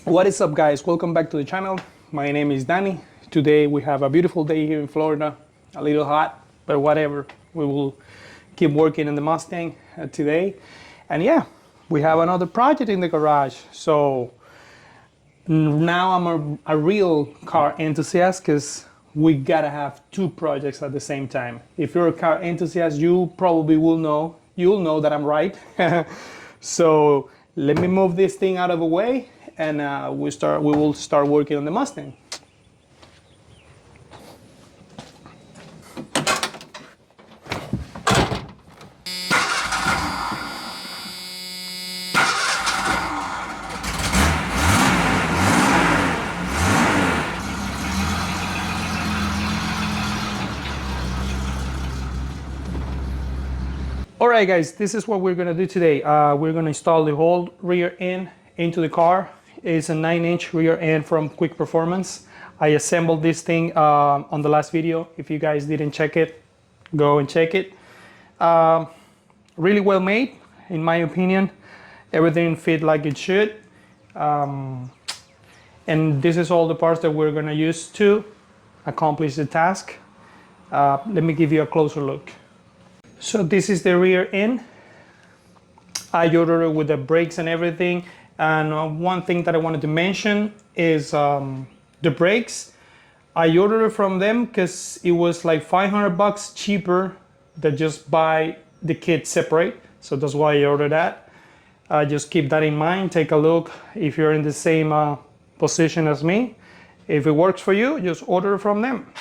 What is up, guys? Welcome back to the channel. My name is Danny. Today we have a beautiful day here in Florida. A little hot, but whatever. We will keep working on the Mustang today. And yeah, we have another project in the garage. So now I'm a real car enthusiast because we gotta have two projects at the same time. If you're a car enthusiast, you probably you'll know that I'm right. So let me move this thing out of the way and we will start working on the Mustang. All right, guys, this is what we're gonna do today. We're gonna install the whole rear end into the car. It's a 9-inch rear end from Quick Performance. I assembled this thing on the last video. If you guys didn't check it, go and check it. Really well made, in my opinion. Everything fit like it should. And this is all the parts that we're gonna use to accomplish the task. Let me give you a closer look. So this is the rear end. I ordered it with the brakes and everything. And one thing that I wanted to mention is the brakes. I ordered it from them because it was like $500 cheaper than just buy the kit separate. So that's why I ordered that. Just keep that in mind. Take a look if you're in the same position as me. If it works for you, just order it from them.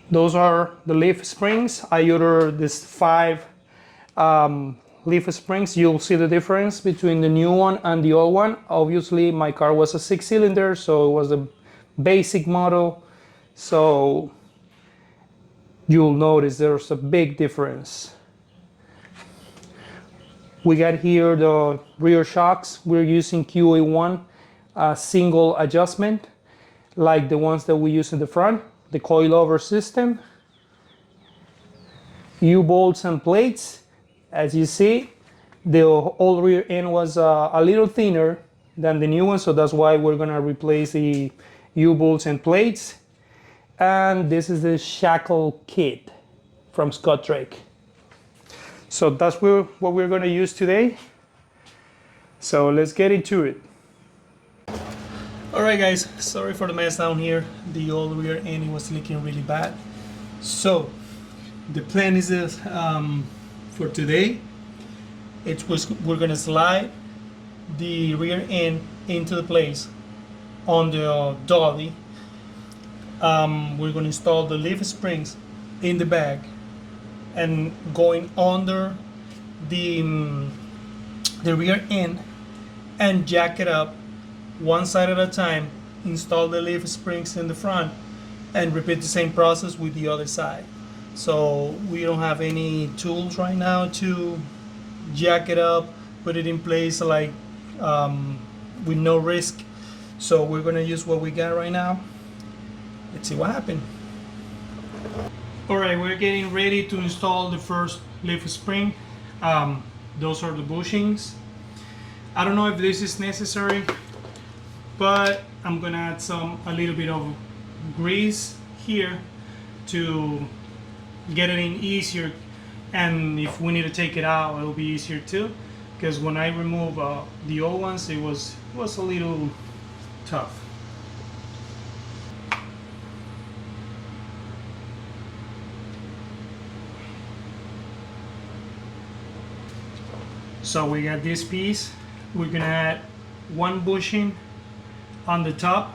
Those are the leaf springs. I ordered this 5 leaf springs. You'll see the difference between the new one and the old one. Obviously, my car was a 6-cylinder, so it was the basic model. So you'll notice there's a big difference. We got here the rear shocks. We're using QA1 single adjustment, like the ones that we use in the front. The coilover system, U-bolts and plates. As you see, the old rear end was a little thinner than the new one, so that's why we're gonna replace the U-bolts and plates. And this is the Shackle kit from Scott Drake. So that's what we're gonna use today. So let's get into it. Alright guys, sorry for the mess down here. The old rear end was leaking really bad. So the plan is this, for today. We're gonna slide the rear end into the place on the dolly. We're gonna install the leaf springs in the back and going under the rear end and jack it up one side at a time, install the leaf springs in the front, and repeat the same process with the other side. So we don't have any tools right now to jack it up, put it in place like with no risk. So we're gonna use what we got right now. Let's see what happens. All right, we're getting ready to install the first leaf spring. Those are the bushings. I don't know if this is necessary, but I'm gonna add a little bit of grease here to get it in easier, and if we need to take it out, it'll be easier too, because when I remove the old ones, it was a little tough. So we got this piece. We're gonna add one bushing on the top,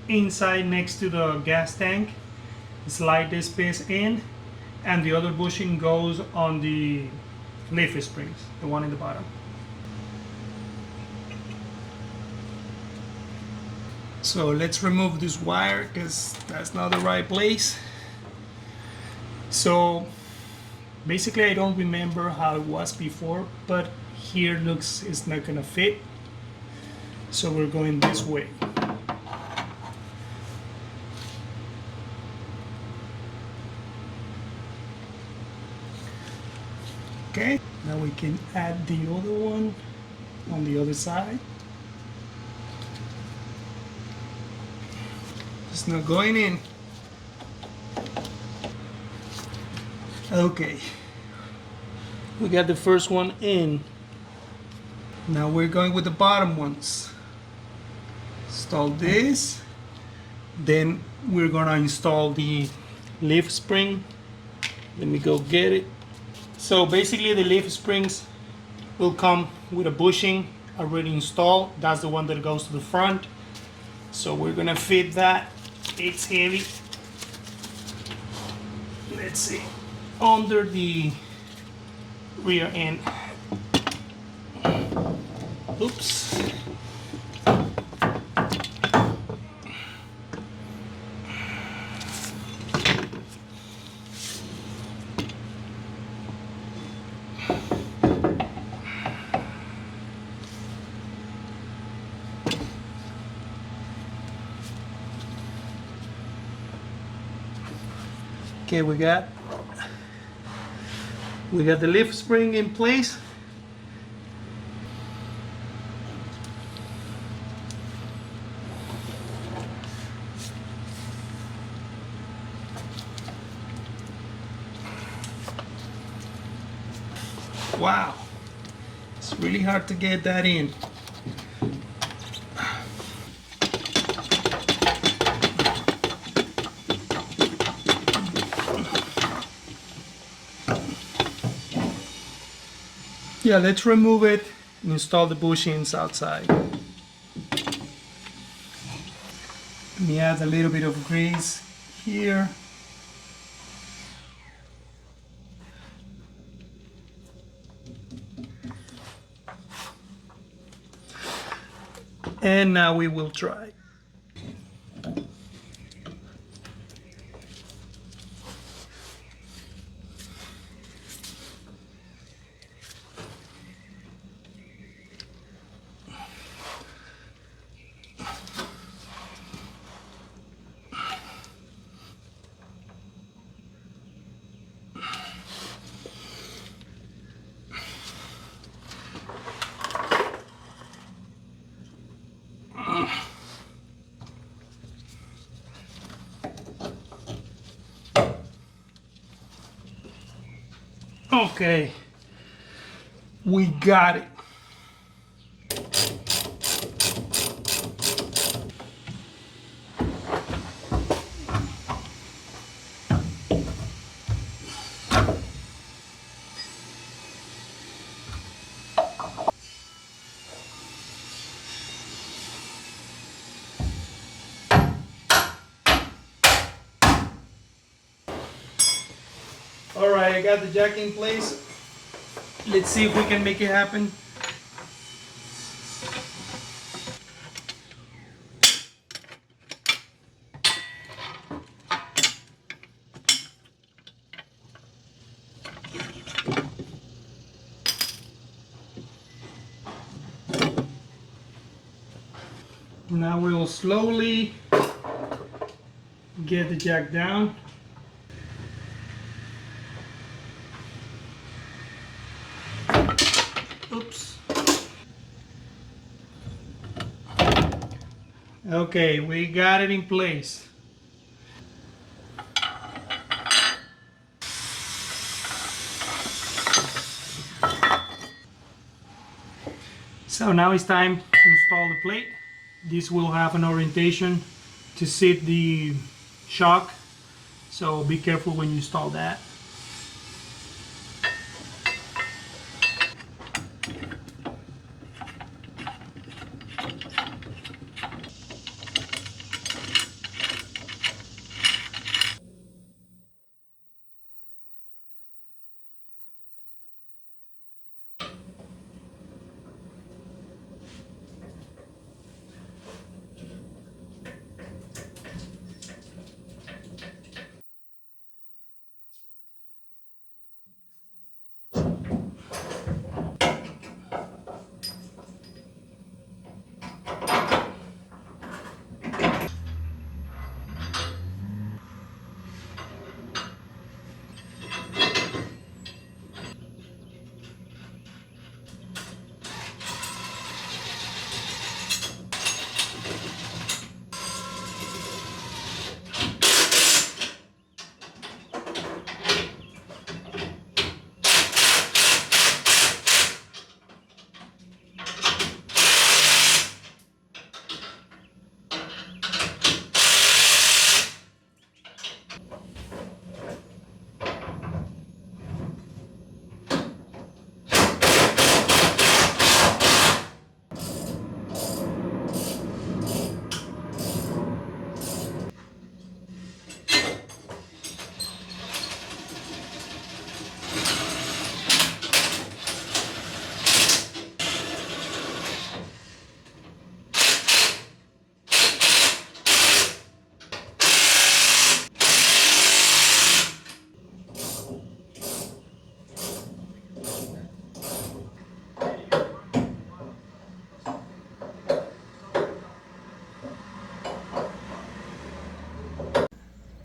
inside next to the gas tank. Slide this piece in, and the other bushing goes on the leaf springs, the one in the bottom. So let's remove this wire because that's not the right place. So basically I don't remember how it was before, but here looks it's not gonna fit. So we're going this way. Okay, now we can add the other one. on the other side. It's not going in. Okay, we got the first one in. Now we're going with the bottom ones. Install this. Then we're gonna install the leaf spring. Let me go get it. So basically the leaf springs will come with a bushing already installed. That's the one that goes to the front. So we're gonna fit that. It's heavy. Let's see. Under the rear end. Oops. Okay, we got the leaf spring in place. Wow, it's really hard to get that in. Yeah, let's remove it and install the bushings outside. Let me add a little bit of grease here. And now we will try. Okay, we got it. All right, I got the jack in place. Let's see if we can make it happen. Now we will slowly get the jack down. Oops. Okay, we got it in place. So now it's time to install the plate. This will have an orientation to sit the shock, so be careful when you install that.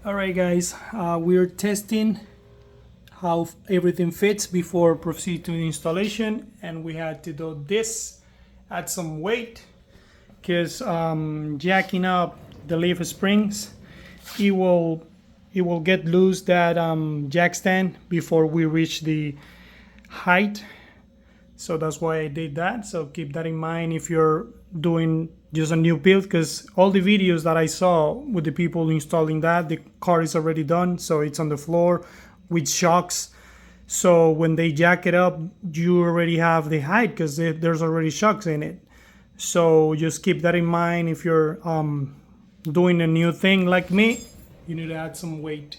Alright guys, we're testing how everything fits before proceed to the installation, and we had to do this, add some weight, because jacking up the leaf springs, it will get loose that jack stand before we reach the height. So that's why I did that. So keep that in mind if you're doing just a new build, because all the videos that I saw with the people installing that, the car is already done, so it's on the floor with shocks. So when they jack it up, you already have the height because there's already shocks in it. So just keep that in mind if you're doing a new thing like me. You need to add some weight.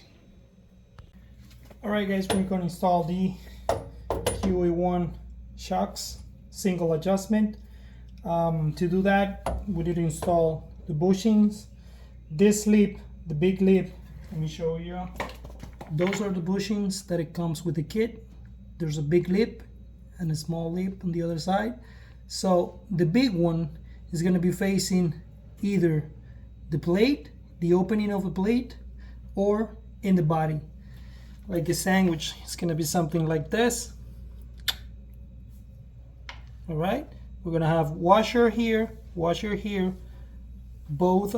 Alright guys, we're going to install the QA1 Shocks single adjustment. To do that, we need to install the bushings. This lip, the big lip, let me show you. Those are the bushings that it comes with the kit. There's a big lip and a small lip on the other side. So the big one is going to be facing either the plate, the opening of a plate, or in the body. Like a sandwich, it's going to be something like this. All right, we're going to have washer here, both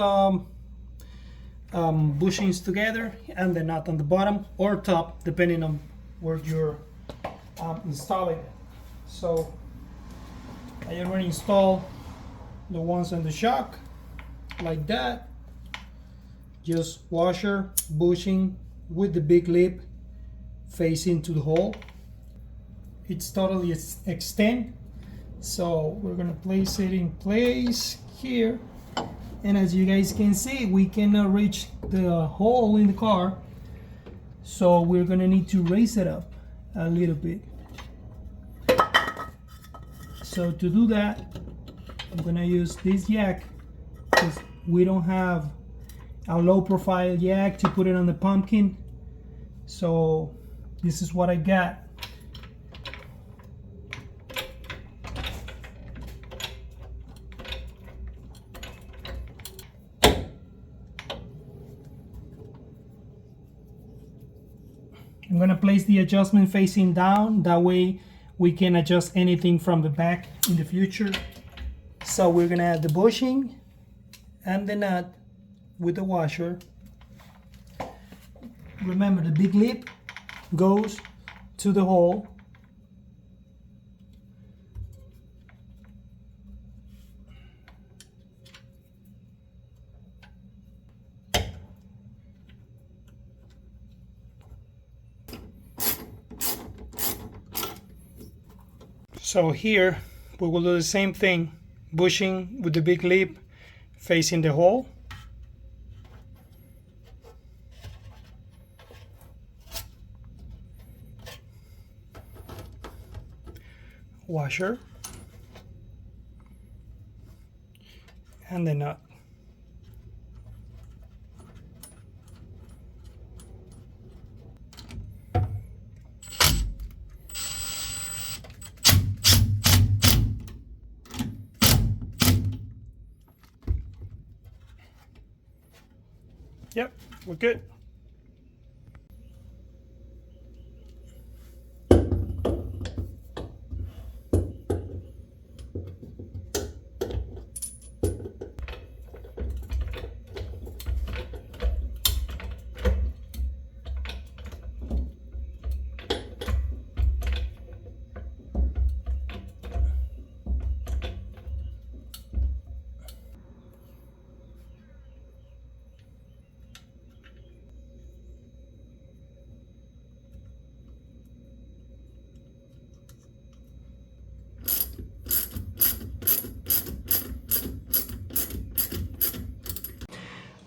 bushings together, and the nut on the bottom or top, depending on where you're installing it. So I already installed the ones on the shock like that. Just washer, bushing with the big lip facing to the hole. It's totally extend. So we're gonna place it in place here, and as you guys can see, we cannot reach the hole in the car, so we're gonna need to raise it up a little bit. So to do that, I'm gonna use this jack because we don't have a low profile jack to put it on the pumpkin, so this is what I got. I'm going to place the adjustment facing down, that way we can adjust anything from the back in the future. So we're going to add the bushing and the nut with the washer. Remember, the big lip goes to the hole. So here we will do the same thing, bushing with the big lip facing the hole. Washer and the nut. Yep, we're good.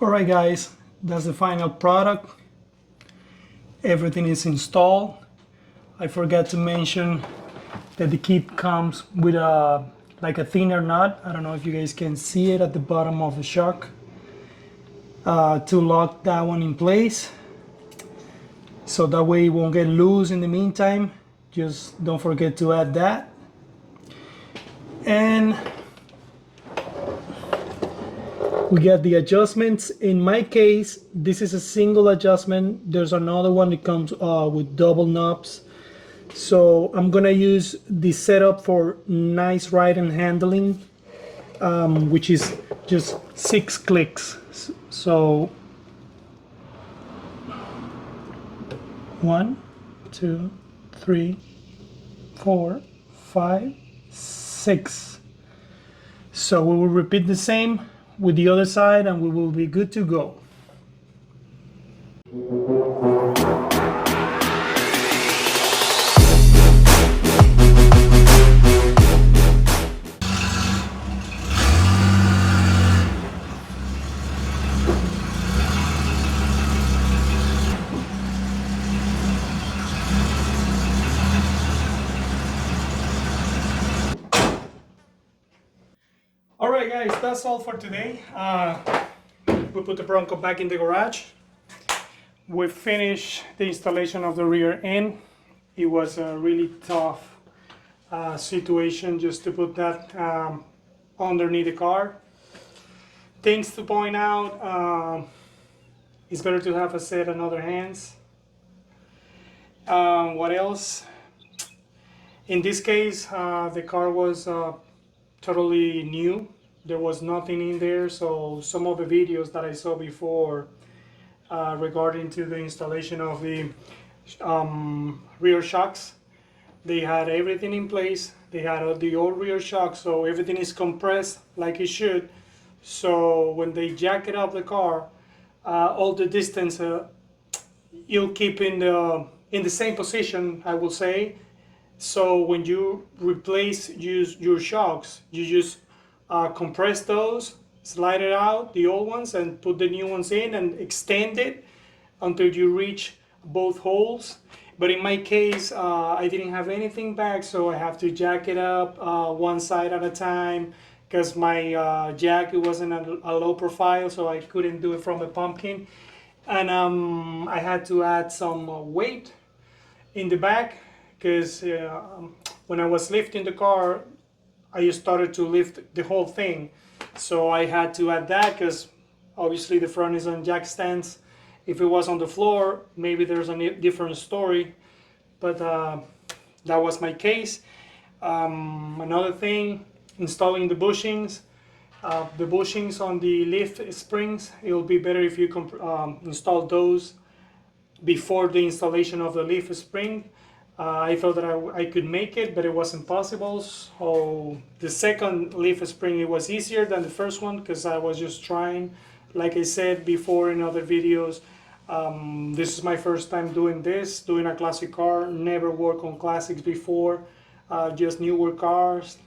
Alright guys, that's the final product. Everything is installed. I forgot to mention that the kit comes with like a thinner nut. I don't know if you guys can see it at the bottom of the shock to lock that one in place, so that way it won't get loose in the meantime. Just don't forget to add that. We got the adjustments. In my case, this is a single adjustment. There's another one that comes with double knobs. So I'm gonna use the setup for nice riding handling, which is just 6 clicks. So 1, 2, 3, 4, 5, 6. So we will repeat the same with the other side and we will be good to go. Alright guys, that's all for today. We put the Bronco back in the garage. We finished the installation of the rear end. It was a really tough situation just to put that underneath the car. Things to point out, it's better to have a set on other hands. What else? In this case, the car was totally new. There was nothing in there, so some of the videos that I saw before regarding to the installation of the rear shocks, they had everything in place. They had the old rear shocks, so everything is compressed like it should. So when they jack it up the car, all the distance you'll keep in the same position, I will say. So when you replace your shocks, you just compress those, slide it out, the old ones, and put the new ones in and extend it until you reach both holes. But in my case, I didn't have anything back, so I have to jack it up one side at a time because my jack, it wasn't a low profile, so I couldn't do it from a pumpkin. And I had to add some weight in the back because when I was lifting the car, I just started to lift the whole thing. So I had to add that because obviously the front is on jack stands. If it was on the floor, maybe there's a different story, but that was my case. Another thing, installing the bushings. The bushings on the lift springs, it will be better if you install those before the installation of the leaf spring. I thought that I could make it, but it wasn't possible. So the second leaf spring, it was easier than the first one because I was just trying. Like I said before in other videos, this is my first time doing this, doing a classic car. Never worked on classics before, just newer cars.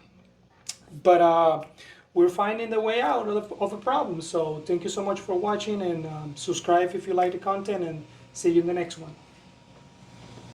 But we're finding the way out of the problem. So thank you so much for watching, and subscribe if you like the content, and see you in the next one.